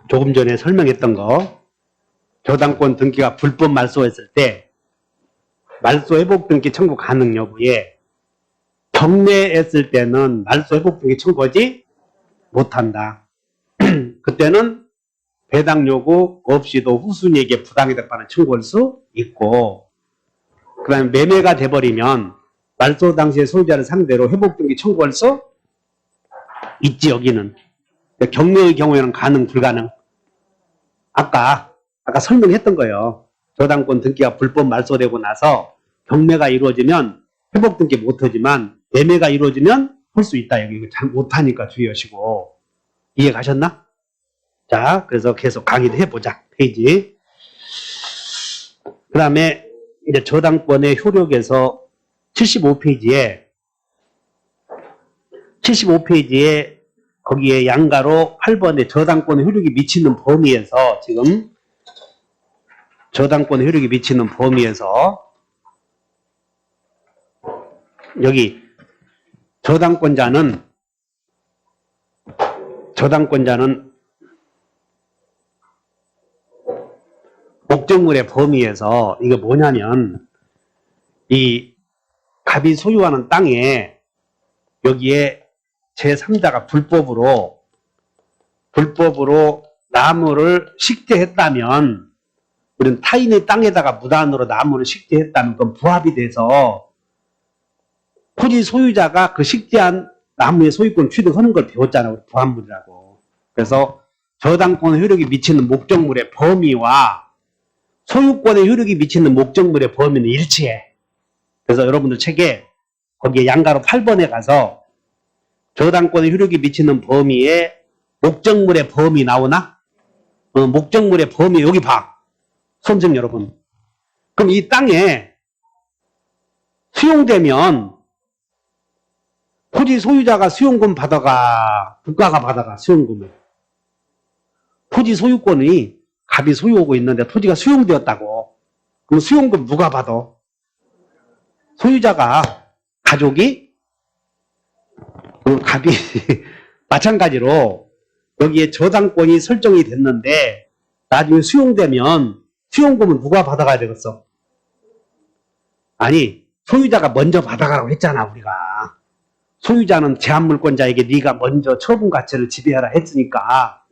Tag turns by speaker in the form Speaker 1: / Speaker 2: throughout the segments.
Speaker 1: 조금 전에 설명했던 거, 저당권 등기가 불법 말소했을 때 말소 회복 등기 청구 가능 여부에 경매했을 때는 말소 회복 등기 청구하지 못한다. 그때는 배당 요구 없이도 후순위에게 부당이득반을 청구할 수 있고, 그 다음에 매매가 돼버리면 말소 당시의 소유자를 상대로 회복 등기 청구할 수 있지. 여기는 경매의 경우에는 가능 불가능. 아까 설명했던 거예요. 저당권 등기가 불법 말소되고 나서 경매가 이루어지면 회복 등기 못하지만 매매가 이루어지면 할 수 있다. 여기 잘 못하니까 주의하시고. 이해 가셨나? 자, 그래서 계속 강의를 해보자. 페이지. 그 다음에 이제 저당권의 효력에서 75페이지에 거기에 양가로 8번에 저당권의 효력이 미치는 범위에서 지금 저당권의 효력이 미치는 범위에서 여기 저당권자는 목적물의 범위에서 이게 뭐냐면 이 갑이 소유하는 땅에 여기에 제3자가 불법으로 나무를 식재했다면, 우리는 타인의 땅에다가 무단으로 나무를 식재했다면 그건 부합이 돼서 토지 소유자가 그 식재한 나무의 소유권 취득하는 걸 배웠잖아요. 우리 부합물이라고. 그래서 저당권의 효력이 미치는 목적물의 범위와 소유권의 효력이 미치는 목적물의 범위는 일치해. 그래서 여러분들 책에 거기에 양가로 8번에 가서 저당권의 효력이 미치는 범위에 목적물의 범위 나오나? 목적물의 범위 여기 봐. 선생 여러분. 그럼 이 땅에 수용되면 토지 소유자가 수용금 받아가, 국가가 받아가 수용금을. 토지 소유권이 갑이 소유하고 있는데 토지가 수용되었다고. 그럼 수용금 누가 받아? 소유자가, 가족이, 갑이 마찬가지로 여기에 저당권이 설정이 됐는데 나중에 수용되면 수용금은 누가 받아가야 되겠어? 아니, 소유자가 먼저 받아가라고 했잖아. 우리가 소유자는 제한물권자에게 네가 먼저 처분 가치를 지배하라 했으니까.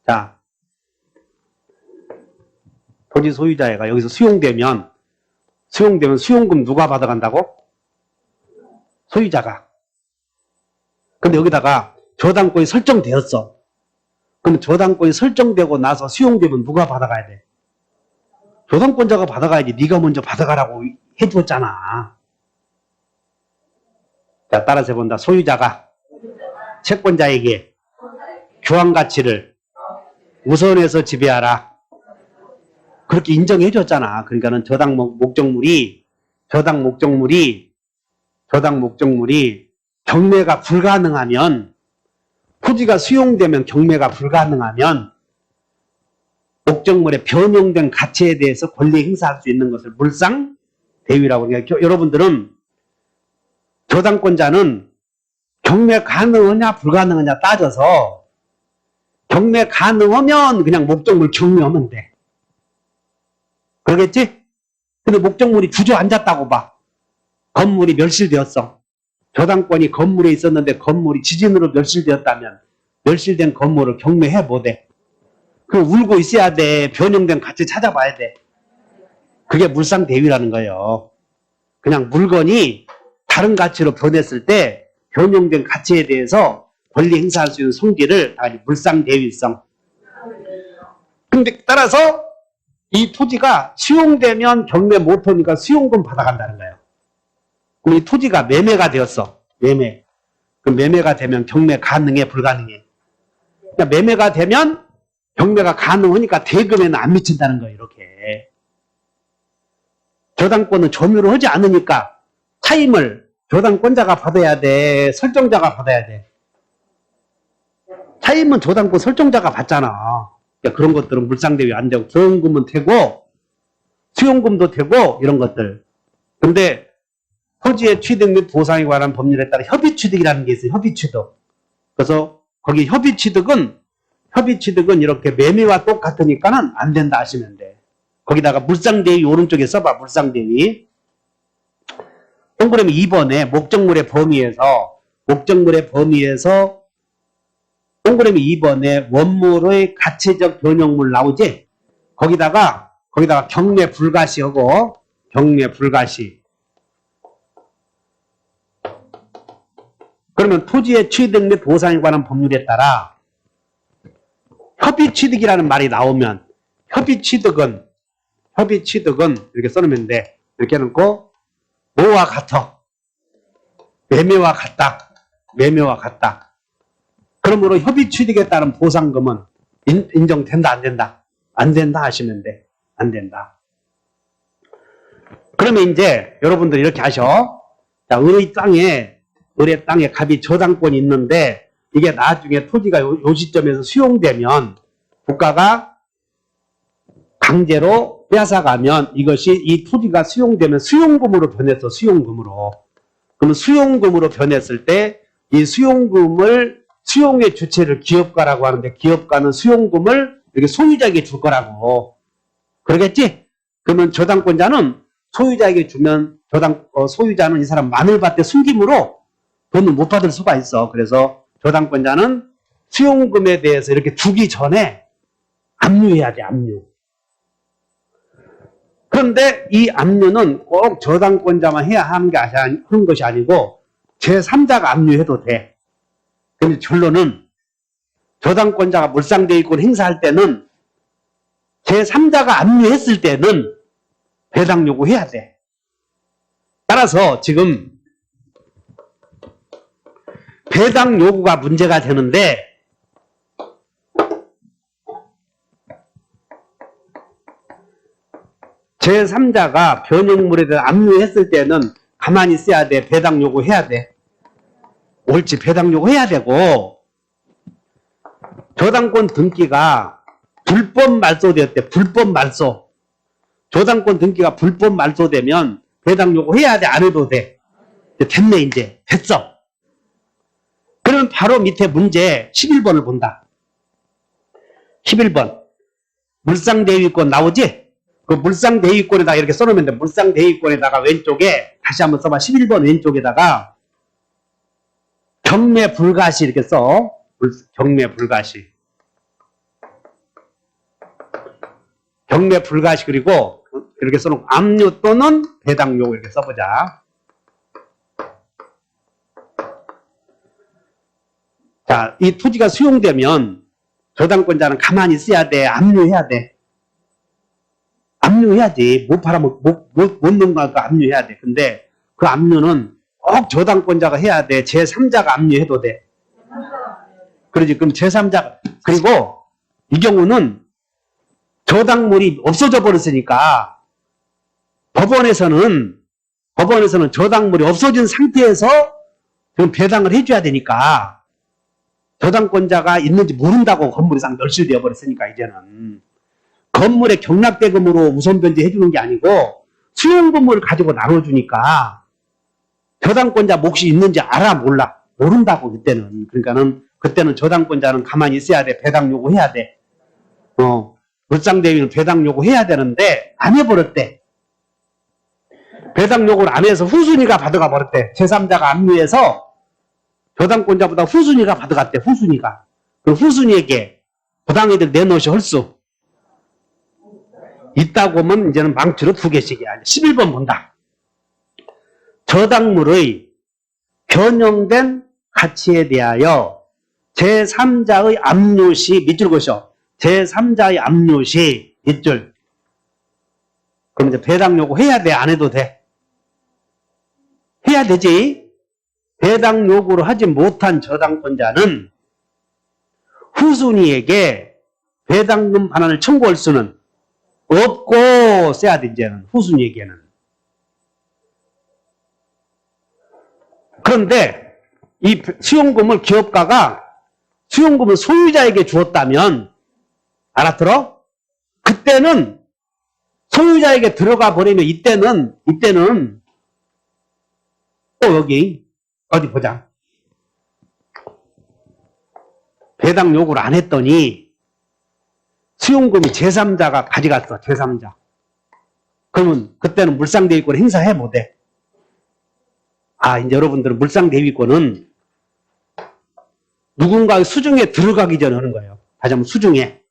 Speaker 1: 자, 토지 소유자가 여기서 수용되면 수용금 누가 받아간다고? 소유자가. 근데 여기다가 저당권이 설정되었어. 그럼 저당권이 설정되고 나서 수용되면 누가 받아가야 돼? 저당권자가 받아가야지. 네가 먼저 받아가라고 해줬잖아. 자, 따라서 해본다. 소유자가 채권자에게 교환가치를 우선해서 지배하라. 그렇게 인정해줬잖아. 그러니까는 저당 목적물이 경매가 불가능하면, 토지가 수용되면 경매가 불가능하면 목적물의 변형된 가치에 대해서 권리 행사할 수 있는 것을 물상대위라고. 그러니까 여러분들은 저당권자는 경매 가능하냐 불가능하냐 따져서 경매 가능하면 그냥 목적물 경매하면 돼. 그러겠지? 근데 목적물이 주저앉았다고 봐. 건물이 멸실되었어. 저당권이 건물에 있었는데 건물이 지진으로 멸실되었다면 멸실된 건물을 경매해 못해. 그럼 울고 있어야 돼. 변형된 가치 찾아봐야 돼. 그게 물상대위라는 거예요. 그냥 물건이 다른 가치로 변했을 때 변형된 가치에 대해서 권리 행사할 수 있는 성질을 물상대위성. 근데 따라서 이 토지가 수용되면 경매 못하니까 수용금 받아간다는 거예요. 그럼 이 토지가 매매가 되었어. 매매. 그럼 매매가 되면 경매 가능해 불가능해? 그러니까 매매가 되면 경매가 가능하니까 대금에는 안 미친다는 거예요. 이렇게. 저당권은 점유를 하지 않으니까 차임을 저당권자가 받아야 돼? 설정자가 받아야 돼? 차임은 저당권 설정자가 받잖아. 그러니까 그런 것들은 물상대위 안 되고 보험금은 되고 수용금도 되고 이런 것들. 근데 토지의 취득 및 보상에 관한 법률에 따라 협의취득이라는 게 있어요. 협의취득. 그래서 거기 협의취득은 협의취득은 이렇게 매매와 똑같으니까는 안 된다 하시면 돼. 거기다가 물상대위 오른쪽에 써봐. 물상대위. 동그라미 2번에 목적물의 범위에서 동그라미 2번에 원물의 가치적 변형물 나오지? 거기다가 경매 불가시하고 경매 불가시. 그러면 토지의 취득 및 보상에 관한 법률에 따라 협의취득이라는 말이 나오면 협의취득은 이렇게 써놓으면 돼. 이렇게 해놓고 뭐와 같아? 매매와 같다. 그러므로 협의취득에 따른 보상금은 인정된다 안 된다? 안 된다 하시면 돼. 안 된다. 그러면 이제 여러분들 이렇게 하셔. 자, 을의 땅에 갑이 저당권이 있는데 이게 나중에 토지가 요 시점에서 수용되면 국가가 강제로 빼앗아가면 이것이 이 토지가 수용되면 수용금으로 변했어. 수용금으로. 그러면 수용금으로 변했을 때 이 수용금을 수용의 주체를 기업가라고 하는데 기업가는 수용금을 이렇게 소유자에게 줄 거라고. 그러겠지? 그러면 저당권자는 소유자에게 주면 소유자는 이 사람 마늘밭에 숨김으로 돈을 못 받을 수가 있어. 그래서 저당권자는 수용금에 대해서 이렇게 주기 전에 압류해야 돼. 압류. 그런데 이 압류는 꼭 저당권자만 해야 하는 것이 아니고 제3자가 압류해도 돼. 근데 결론은 저당권자가 물상대위권 행사할 때는 제3자가 압류했을 때는 배당 요구해야 돼. 따라서 지금 배당 요구가 문제가 되는데 제3자가 변형물에 대해 압류했을 때는 가만히 있어야 돼. 배당 요구해야 돼. 옳지. 배당 요구해야 되고 저당권 등기가 불법 말소되었대. 불법 말소. 저당권 등기가 불법 말소되면 배당 요구해야 돼. 안 해도 돼. 됐네. 이제 됐어. 그러면 바로 밑에 문제 11번을 본다. 11번 물상대위권 나오지? 그 물상대위권에다가 이렇게 써놓으면 돼. 물상대위권에다가 왼쪽에 다시 한번 써봐. 11번 왼쪽에다가 경매 불가시 이렇게 써. 경매 불가시. 경매 불가시 그리고 이렇게 써놓고 압류 또는 배당 요구 이렇게 써보자. 자, 이 토지가 수용되면 저당권자는 가만히 있어야 돼. 압류해야 돼. 압류해야지. 못 팔아면 못 넘어가니까 압류해야 돼. 근데 그 압류는 꼭 저당권자가 해야 돼. 제3자가 압류해도 돼. 그러지. 그럼 제3자가 그리고 이 경우는 저당물이 없어져 버렸으니까 법원에서는 저당물이 없어진 상태에서 좀 배당을 해줘야 되니까 저당권자가 있는지 모른다고 건물이상 멸실되어 버렸으니까 이제는 건물의 경락대금으로 우선 변제해 주는 게 아니고 수용건물을 가지고 나눠주니까 저당권자 몫이 있는지 알아 몰라 모른다고 그때는. 그러니까는 그때는 저당권자는 가만히 있어야 돼. 배당 요구해야 돼. 물상대위는 배당 요구해야 되는데 안 해버렸대. 배당 요구를 안 해서 후순위가 받아가 버렸대. 제3자가 압류해서 저당권자보다 후순위가 받아갔대. 후순위가. 그 후순위에게 부당이들 내놓으시 헐수 있다고 하면 이제는 망치로 2개씩이야. 11번 본다. 저당물의 변형된 가치에 대하여 제3자의 압류 시 밑줄 그으셔. 제3자의 압류 시 밑줄. 그럼 이제 배당 요구 해야 돼? 안 해도 돼? 해야 되지. 배당 요구를 하지 못한 저당권자는 후순위에게 배당금 반환을 청구할 수는 없고 써야 돼. 이제는 후순위에게는. 그런데 이 수용금을 기업가가 수용금을 소유자에게 주었다면 알아들어? 그때는 소유자에게 들어가 버리면 이때는 또 여기 어디 보자. 배당 요구를 안 했더니 수용금이 제3자가 가져갔어. 제3자. 그러면 그때는 물상대위권을 행사해 못해? 아, 이제 여러분들은 물상대위권은 누군가의 수중에 들어가기 전에 하는 거예요. 다시 한번 수중에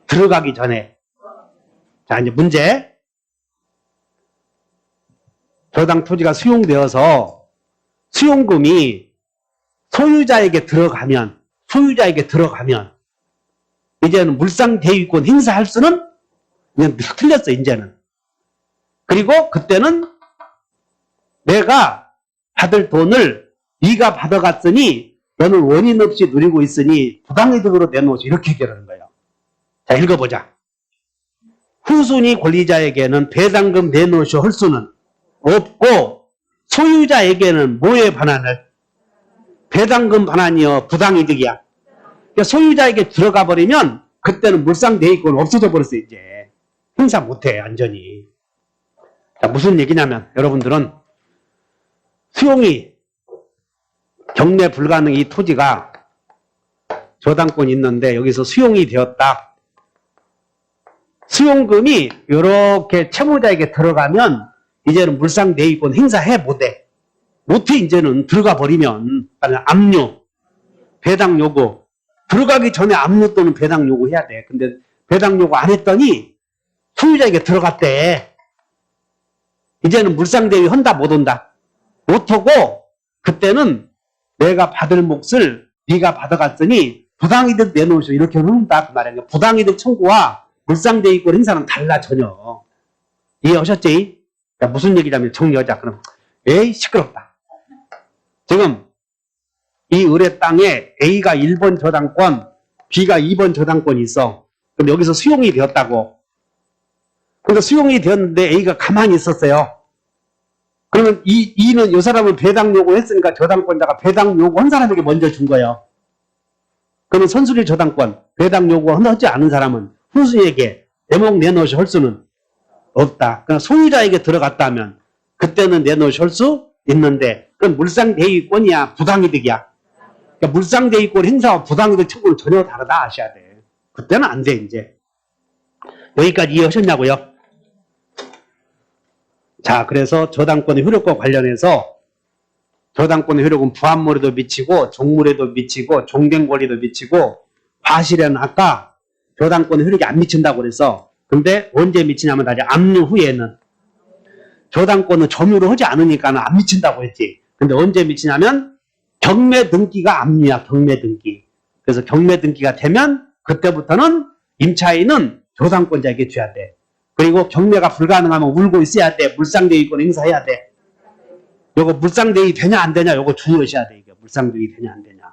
Speaker 1: 들어가기 전에. 자, 이제 문제. 저당 토지가 수용되어서 수용금이 소유자에게 들어가면 이제는 물상대위권 행사할 수는 그냥 틀렸어, 이제는. 그리고 그때는 내가 받을 돈을 네가 받아갔으니 너는 원인 없이 누리고 있으니 부당이득으로 내놓으시 이렇게 해결하는 거예요. 자, 읽어보자. 후순위 권리자에게는 배당금 내놓으시 할 수는 없고 소유자에게는 뭐에 반환을? 배당금 반환이요, 부당이득이야. 그러니까 소유자에게 들어가 버리면 그때는 물상대위권 없어져 버렸어. 이제 행사 못해, 완전히. 자, 무슨 얘기냐면 여러분들은 수용이 경매 불가능 이 토지가 저당권이 있는데 여기서 수용이 되었다. 수용금이 이렇게 채무자에게 들어가면 이제는 물상대위권 행사해 못해. 못해. 이제는 들어가 버리면 압류, 배당 요구. 들어가기 전에 압류 또는 배당 요구해야 돼. 근데 배당 요구 안 했더니 소유자에게 들어갔대. 이제는 물상대위 한다 못 온다? 못하고 그때는 내가 받을 몫을 네가 받아갔으니 부당이득 내놓으시오 이렇게 한다 그 말이야. 부당이득 청구와 물상대위권 행사는 달라 전혀. 이해하셨지? 자, 무슨 얘기냐면 정리하자. 그럼 에이 시끄럽다. 지금 이 의뢰 땅에 A가 1번 저당권, B가 2번 저당권이 있어. 그럼 여기서 수용이 되었다고. 근데 수용이 되었는데 A가 가만히 있었어요. 그러면 이는 이 사람은 배당 요구했으니까 저당권자가 배당 요구한 사람에게 먼저 준 거예요. 그러면 선순위 저당권, 배당 요구하지 않은 사람은 후순위에게 대목 내놓으시 할 수는 없다. 그러니까 소유자에게 들어갔다면 그때는 내놓으시 할 수 있는데 그건 물상대위권이야, 부당이득이야. 그러니까 물상대위권 행사와 부당이득 청구는 전혀 다르다 아셔야 돼. 그때는 안 돼, 이제. 여기까지 이해하셨냐고요? 자, 그래서 저당권의 효력과 관련해서 저당권의 효력은 부합물에도 미치고 종물에도 미치고 종된 권리도 미치고 과실에는 아까 저당권의 효력이 안 미친다고 그래서 근데 언제 미치냐면 아직 압류 후에는 저당권은 점유를 하지 않으니까는 안 미친다고 했지. 근데 언제 미치냐면 경매 등기가 압류야. 경매 등기. 그래서 경매 등기가 되면 그때부터는 임차인은 저당권자에게 줘야 돼. 그리고 경매가 불가능하면 울고 있어야 돼. 물상대위권 행사해야 돼. 요거 물상대위 되냐 안 되냐 요거 주의하셔야 돼. 이게 물상대위 되냐 안 되냐.